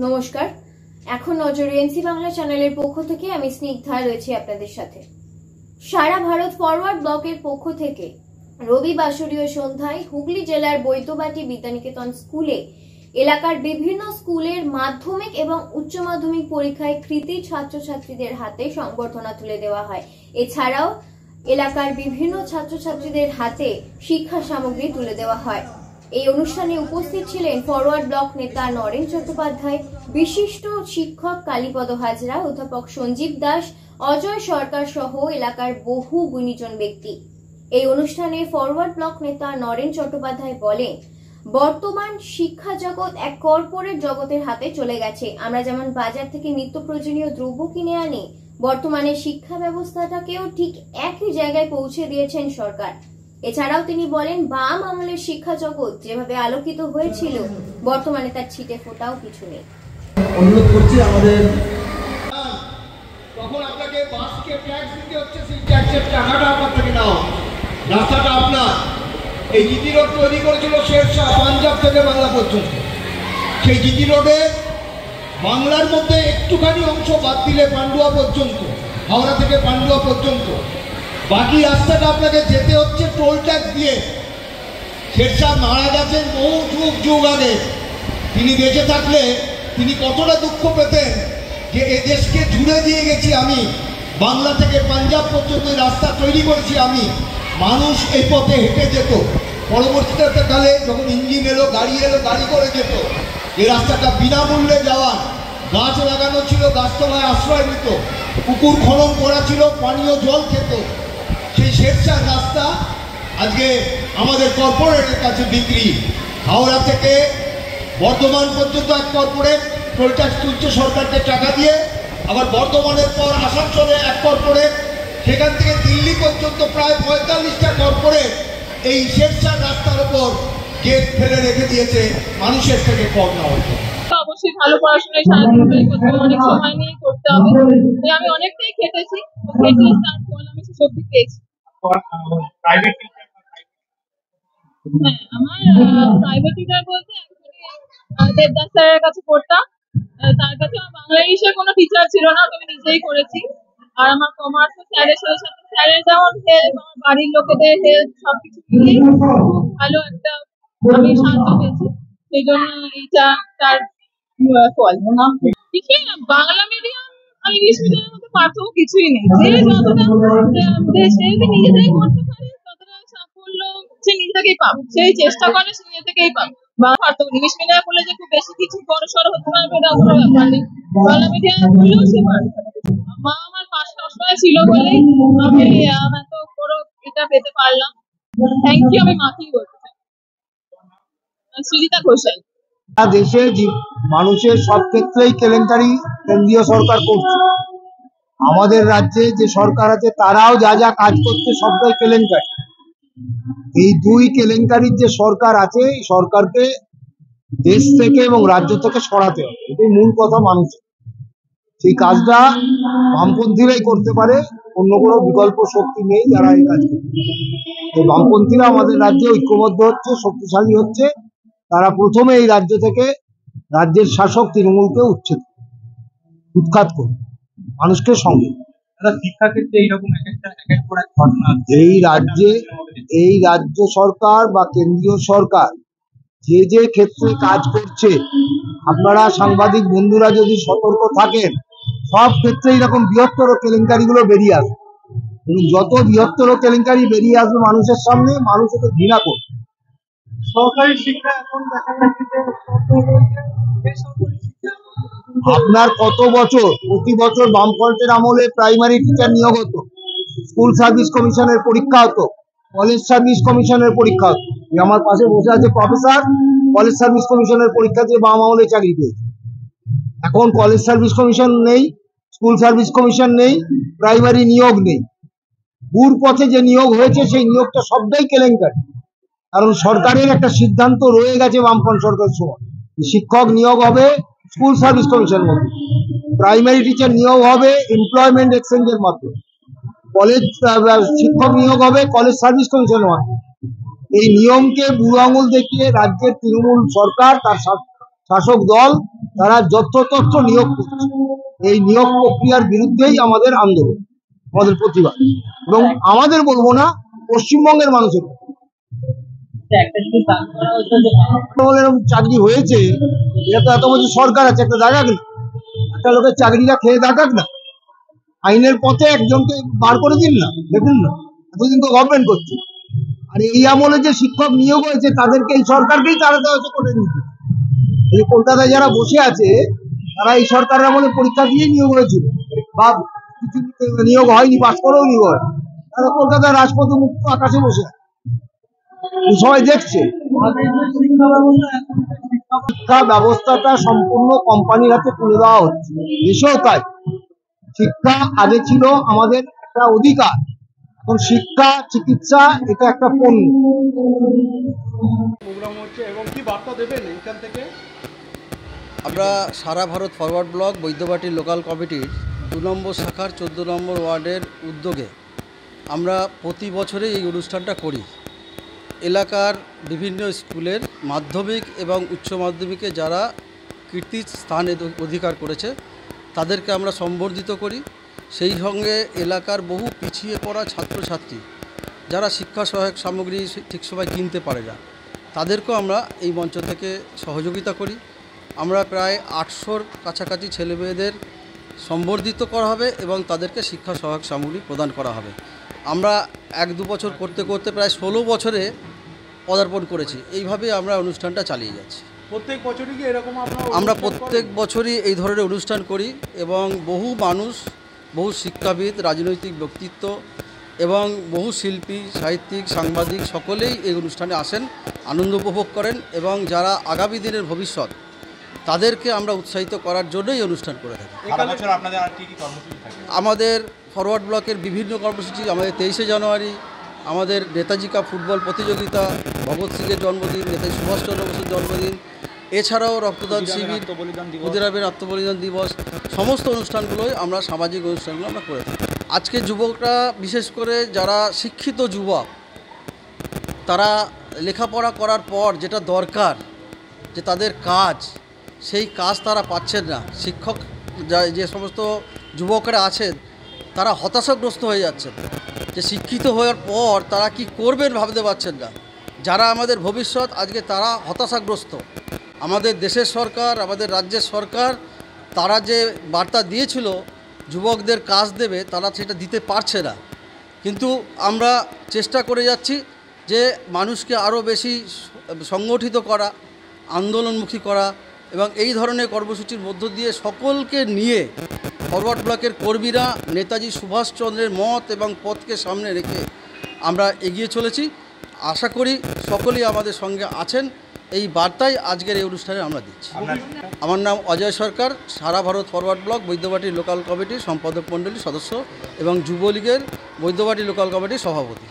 নমস্কার। এখন নজরে এনসি বাংলা চ্যানেলের পক্ষ থেকে আমি স্নিগ্ধা রয়েছি আপনাদের সাথে। সারা ভারত ফরওয়ার্ড ব্লকের পক্ষ থেকে রবিবাসরীয় সন্ধ্যায় হুগলি জেলার বৈদ্যবাটি বিদ্যানিকেতন স্কুলে এলাকার বিভিন্ন স্কুলের মাধ্যমিক এবং উচ্চ মাধ্যমিক পরীক্ষায় কৃতী ছাত্রছাত্রীদের হাতে সংবর্ধনা তুলে দেওয়া হয়। এছাড়াও এলাকার বিভিন্ন ছাত্রছাত্রীদের হাতে শিক্ষা সামগ্রী তুলে দেওয়া হয়। এই অনুষ্ঠানে উপস্থিত ছিলেন ফরওয়ার্ড ব্লক নেতা নরেন চট্টোপাধ্যায়, বিশিষ্ট শিক্ষক কালীপদ হাজরা, অধ্যাপক সঞ্জীব দাস, অজয় সরকার সহ এলাকার বহু গুণীজন ব্যক্তি। এই অনুষ্ঠানে ফরওয়ার্ড ব্লক নেতা নরেন চট্টোপাধ্যায় বলেন, বর্তমান শিক্ষা জগৎ এক কর্পোরেট জগতের হাতে চলে গেছে। আমরা যেমন বাজার থেকে নিত্য প্রয়োজনীয় দ্রব্য কিনে আনি, বর্তমানে শিক্ষা ব্যবস্থাটাকেও ঠিক একই জায়গায় পৌঁছে দিয়েছেন সরকার। এছাড়াও তিনি বলেন, বাম আমলের শিক্ষা জগৎ যেভাবে আলোকিত হয়েছিল, বর্তমানে তার ছিটে ফোটাও কিছু নেই। অনুরোধ করছি আমাদের তখন আপনাকে বাসকে ট্যাক্স দিতে হচ্ছে, সেই ট্যাক্সের টাকাটা আপনার থেকে নাও, রাস্তাটা আপনার। এই জিটি রোড তৈরি করেছিল শেরশাহ, পাঞ্জাব থেকে বাংলা পর্যন্ত। সেই জিটি রোডে বাংলার মধ্যে একটুখানি অংশ বাদ দিলে পান্ডুয়া পর্যন্ত, হাওড়া থেকে পান্ডুয়া পর্যন্ত, বাকি রাস্তাটা আপনাকে যেতে হচ্ছে টোল ট্যাক্স দিয়ে। শেরশাহ মারা গেছেন বহু যুগ আগে। তিনি বেঁচে থাকলে তিনি কতটা দুঃখ পেতেন যে এ দেশকে জুড়ে দিয়ে গেছি আমি, বাংলা থেকে পাঞ্জাব পর্যন্ত রাস্তা তৈরি করেছি আমি, মানুষ এই পথে হেঁটে যেত। পরবর্তীতে কালে যখন ইঞ্জিন এলো, গাড়ি করে যেত। এই রাস্তাটা বিনামূল্যে যাওয়ার, গাছ লাগানো ছিল, গাছতলায় আশ্রয় নিত, পুকুর খনন করা ছিল, পানীয় জল খেত। সেই শেরশাহ রাস্তা আজকে আমাদের কর্পোরেটের কাছে বিক্রি। হাওড়া থেকে বর্ধমান পর্যন্ত এক কর্পোরেট টোল ট্যাক্স তুলছে সরকারকে টাকা দিয়ে, আবার বর্ধমানের পর আসানসোলে এক কর্পোরেট, সেখান থেকে দিল্লি পর্যন্ত প্রায় 45টা কর্পোরেট এই শেরশাহ রাস্তার উপর গেট ফেলে রেখে দিয়েছে মানুষের থেকে কর নেওয়ার জন্য। অবশ্যই ভালো পড়াশোনায় সারাদিন করতে হবে, অনেক সময় নিয়ে করতে হবে। আমি অনেকটাই খেটেছি, তার ফল আমি সত্যি পেয়েছি। হ্যাঁ, আমার প্রাইভেট টিচার বলতে দেবদাস স্যারের কাছে পড়তাম। তার কাছে আমার বাংলা ইংলিশের কোনো টিচার ছিল না, আমি নিজেই করেছি। আর আমার কমার্স স্যারের সাথে স্যারের যেমন হেল্প, আমার বাড়ির লোকেদের হেল্প, সবকিছু মিলিয়ে খুব ভালো একটা আমি সাহায্য পেয়েছি। সেই জন্য এইটা তার ফল। বাংলা মিডিয়াম আর ইংলিশ মিডিয়ামের মধ্যে পার্থক্য কিছুই নেই। যে যতটা সে যদি নিজেদের করতে পারে, ততটা সাফল্য সে নিজে থেকেই পাবে। সেই চেষ্টা করে সে নিজে থেকেই পাবে। পার্থক্য ইংলিশ মিডিয়াম বলে যে খুব বেশি কিছু বড় সড় হতে পারবে, এটা কোনো ব্যাপার নেই। বাংলা মিডিয়াম বললেও সে পারবে। মা আমার পাশে সবসময় ছিল বলেই আমি এত বড় এটা পেতে পারলাম। থ্যাংক ইউ, আমি মাকেই বলতে চাই। সুজিতা ঘোষাল। দেশে মানুষের সব ক্ষেত্রেই কেলেঙ্কারি কেন্দ্রীয় সরকার করছে। আমাদের রাজ্যে যে সরকার আছে তারাও যা যা কাজ করছে সবটাই কেলেঙ্কারি। এই দুই কেলেঙ্কারির যে সরকার আছে, এই সরকারকে দেশ থেকে এবং রাজ্য থেকে সরাতে হবে, এটাই মূল কথা মানুষের। সেই কাজটা বামপন্থীরাই করতে পারে, অন্য কোনো বিকল্প শক্তি নেই যারা এই কাজ করছে। তো বামপন্থীরা আমাদের রাজ্যে ঐক্যবদ্ধ হচ্ছে, শক্তিশালী হচ্ছে। তারা প্রথমে এই রাজ্য থেকে রাজ্যের শাসক তৃণমূলকে উৎখাত করে মানুষকে সঙ্গে। শিক্ষাক্ষেত্রে এইরকম ঘটনা এই রাজ্য সরকার বা কেন্দ্রীয় সরকার যে যে ক্ষেত্রে কাজ করছে, আপনারা সাংবাদিক বন্ধুরা যদি সতর্ক থাকেন, সব ক্ষেত্রে এরকম বৃহত্তর কেলেঙ্কারি গুলো বেরিয়ে আসবে। এবং যত বৃহত্তর কেলেঙ্কারি বেরিয়ে আসবে মানুষের সামনে, মানুষ এতে ঘৃণা করবে। সরকারি শিক্ষা এখন দেখা যাচ্ছে আপনার কত বছর, প্রতি বছর বামফ্রন্টের আমলে প্রাইমারি টিচার নিয়োগ হতো, স্কুল সার্ভিস কমিশনের পরীক্ষা হতো, কলেজ সার্ভিস কমিশনের পরীক্ষা হতো। আমার পাশে বসে আছে প্রফেসর, কলেজ সার্ভিস কমিশনের পরীক্ষা দিয়ে বাম আমলে চাকরি পেয়েছে। এখন কলেজ সার্ভিস কমিশন নেই, স্কুল সার্ভিস কমিশন নেই, প্রাইমারি নিয়োগ নেই। ঘুর পথে যে নিয়োগ হয়েছে সেই নিয়োগটা সবটাই কেলেঙ্কারি। কারণ সরকারের একটা সিদ্ধান্ত রয়ে গেছে বামফ্রন্ট সরকারের সময়, শিক্ষক নিয়োগ হবে স্কুল সার্ভিস কমিশনের মধ্যে, প্রাইমারি টিচার নিয়োগ হবে এমপ্লয়মেন্ট এক্সচেঞ্জের মাধ্যমে, কলেজ শিক্ষক নিয়োগ হবে কলেজ সার্ভিস কমিশনের মাধ্যমে। এই নিয়মকে বুড়ো আঙুল দেখিয়ে রাজ্যের তৃণমূল সরকার, তার শাসক দল তারা যত্রতত্র নিয়োগ করছে। এই নিয়োগ প্রক্রিয়ার বিরুদ্ধেই আমাদের আন্দোলন, আমাদের প্রতিবাদ, এবং আমাদের বলবো না, পশ্চিমবঙ্গের মানুষের এরকম চাকরি হয়েছে। এটা তো এত বছর সরকার আছে, একটা দেখাক না, একটা লোকের চাকরিটা খেয়ে দেখাক না, আইনের পথে একজনকে বার করে দিন না, দেখুন না, এতদিন তো গভর্নমেন্ট করছে। আর এই আমলে যে শিক্ষক নিয়োগ হয়েছে তাদেরকে এই সরকারকেই তাড়াতে হয়েছে করে নিতে। এই কলকাতায় যারা বসে আছে তারা এই সরকারের আমলে পরীক্ষা দিয়েই নিয়োগ হয়েছিল, বা কিছু নিয়োগ হয়নি, পাস করেও নিয়োগ হয়। তারা কলকাতার রাজপথে মুক্ত আকাশে বসে আছে, সবাই দেখছে। শিক্ষা ব্যবস্থাটা সম্পূর্ণ কোম্পানির হাতে তুলে দেওয়া হচ্ছে, দেশেও তাই। শিক্ষা আগে ছিল আমাদের একটা অধিকার, এখন শিক্ষা চিকিৎসা এটা একটা পণ্য। প্রোগ্রাম হচ্ছে এবং কি বার্তা দেবেন এখান থেকে? আমরা সারা Bharat forward bloc Baidyabati local কমিটির 2 নম্বর শাখার 14 নম্বর ওয়ার্ডের উদ্যোগে আমরা প্রতি বছরই এই অনুষ্ঠানটা করি। এলাকার বিভিন্ন স্কুলের মাধ্যমিক এবং উচ্চ মাধ্যমিকে যারা কীর্তি স্থান অধিকার করেছে তাদেরকে আমরা সম্বর্ধিত করি। সেই সঙ্গে এলাকার বহু পিছিয়ে পড়া ছাত্রছাত্রী যারা শিক্ষা সহায়ক সামগ্রী ঠিক সময় কিনতে পারে না, তাদেরকেও আমরা এই মঞ্চ থেকে সহযোগিতা করি। আমরা প্রায় 800-র কাছাকাছি ছেলেমেয়েদের সম্বর্ধিত করা হবে এবং তাদেরকে শিক্ষা সহায়ক সামগ্রী প্রদান করা হবে। আমরা 1-2 বছর করতে করতে প্রায় 16 বছরে পদার্পণ করেছি। এইভাবে আমরা অনুষ্ঠানটা চালিয়ে যাচ্ছি। প্রত্যেক বছরই কি এরকম আমরা প্রত্যেক বছরই এই ধরনের অনুষ্ঠান করি এবং বহু মানুষ, বহু শিক্ষাবিদ, রাজনৈতিক ব্যক্তিত্ব এবং বহু শিল্পী, সাহিত্যিক, সাংবাদিক সকলেই এই অনুষ্ঠানে আসেন, আনন্দ উপভোগ করেন এবং যারা আগামী দিনের ভবিষ্যৎ তাদেরকে আমরা উৎসাহিত করার জন্যই এই অনুষ্ঠান করে থাকি। আমাদের ফরওয়ার্ড ব্লকের বিভিন্ন কর্মসূচি, আমাদের 23শে জানুয়ারি আমাদের নেতাজি কাপ ফুটবল প্রতিযোগিতা, ভগৎ সিংয়ের জন্মদিন, নেতাজি সুভাষচন্দ্র বসুর জন্মদিন, এছাড়াও রক্তদান শিবির, ক্ষুদিরামের আত্মবলিদান দিবস, সমস্ত অনুষ্ঠানগুলোই আমরা সামাজিক অনুষ্ঠানগুলো আমরা করে থাকি। আজকে যুবকরা, বিশেষ করে যারা শিক্ষিত যুবক, তারা লেখাপড়া করার পর যেটা দরকার, যে তাদের কাজ, সেই কাজ তারা পাচ্ছেন না। শিক্ষক যে সমস্ত যুবকরা আছেন তারা হতাশাগ্রস্ত হয়ে যাচ্ছেন, যে শিক্ষিত হওয়ার পর তারা কি করবেন ভাবতে পারছেন না। যারা আমাদের ভবিষ্যৎ, আজকে তারা হতাশাগ্রস্ত। আমাদের দেশের সরকার, আমাদের রাজ্যের সরকার, তারা যে বার্তা দিয়েছিল যুবকদের কাজ দেবে, তারা সেটা দিতে পারছে না। কিন্তু আমরা চেষ্টা করে যাচ্ছি যে মানুষকে আরও বেশি সংগঠিত করা, আন্দোলনমুখী করা এবং এই ধরনের কর্মসূচির মধ্য দিয়ে সকলকে নিয়ে ফরওয়ার্ড ব্লকের কর্মীরা নেতাজি সুভাষচন্দ্রের মত এবং পথকে সামনে রেখে আমরা এগিয়ে চলেছি। আশা করি সকলেই আমাদের সঙ্গে আছেন, এই বার্তাই আজকের এই অনুষ্ঠানে আমরা দিচ্ছি। আমার নাম অজয় সরকার, সারা Bharat forward bloc Baidyabati local কমিটির সম্পাদক মণ্ডলীর সদস্য এবং যুবলীগের বৈদ্যবাটি লোকাল কমিটির সভাপতি।